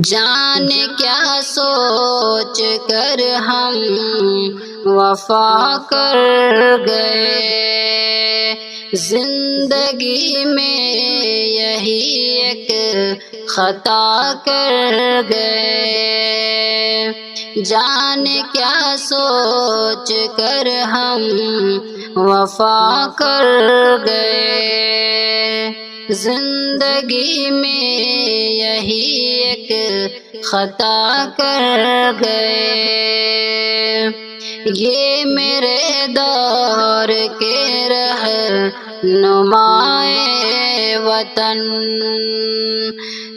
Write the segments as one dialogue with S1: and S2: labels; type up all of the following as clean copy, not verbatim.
S1: جانے کیا سوچ کر ہم وفا کر گئے، زندگی میں یہی ایک خطا کر گئے۔ جانے کیا سوچ کر ہم وفا کر گئے، زندگی میں یہی ایک خطا کر گئے۔ یہ میرے دور کے رہنمائے وطن،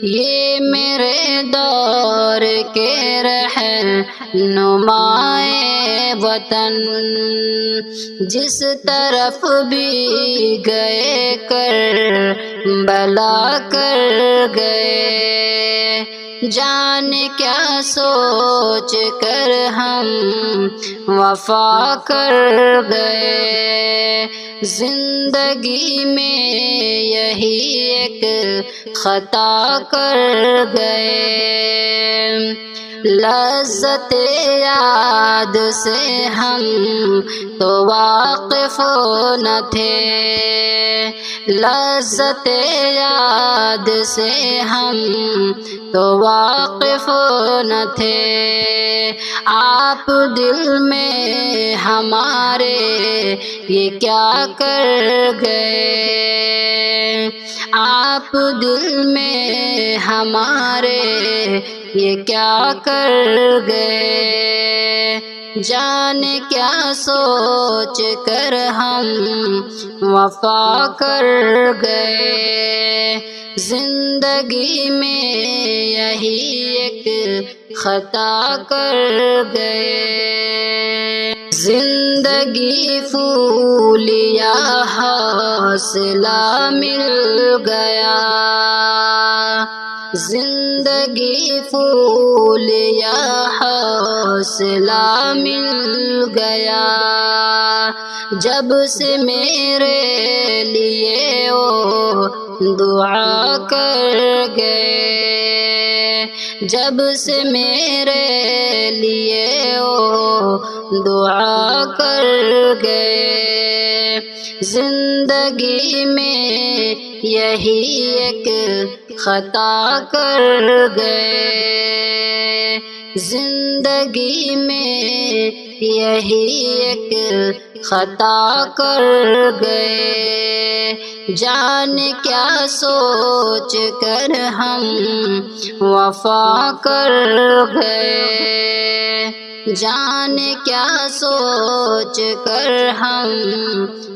S1: یہ میرے دور کے رہنمائے وطن، جس طرف بھی گئے کربلا کر گئے۔ جانے کیا سوچ کر ہم وفا کر گئے، زندگی میں یہی ایک خطا کر گئے۔ لذت یاد سے ہم تو واقف نہ تھے، لذت یاد سے ہم تو واقف نہ تھے، آپ دل میں ہمارے یہ کیا کر گئے، آپ دل میں ہمارے یہ کیا کر گئے۔ جانے کیا سوچ کر ہم وفا کر گئے، زندگی میں یہی ایک خطا کر گئے۔ زندگی پھول یا حوصلہ مل گیا، زندگی پھول یا حوصلہ مل گیا، جب سے میرے لیے وہ دعا کر گئے، جب سے میرے لیے وہ دعا کر گئے۔ زندگی میں یہی ایک خطا کر گئے، زندگی میں یہی ایک خطا کر گئے۔ جانے کیا سوچ کر ہم وفا کر گئے، جانے کیا سوچ کر ہم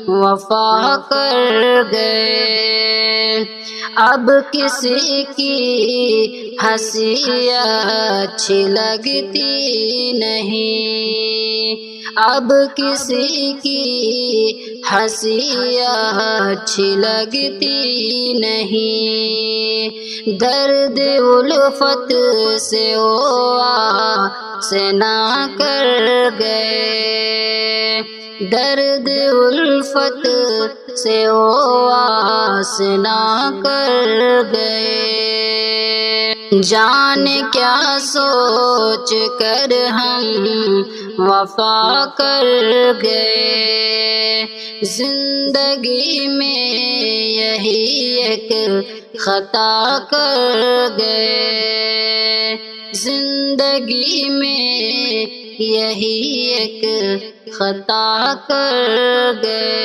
S1: وفا کر گئے۔ اب کسی کی ہنسی اچھی لگتی نہیں، اب کسی کی ہنسی اچھی لگتی نہیں، درد الفت سے وہ آشنا کر گئے، درد الفت سے وہ آشنا کر گئے۔ جانے کیا سوچ کر ہم وفا کر گئے، زندگی میں یہی ایک خطا کر گئے، زندگی میں یہی ایک خطا کر گئے۔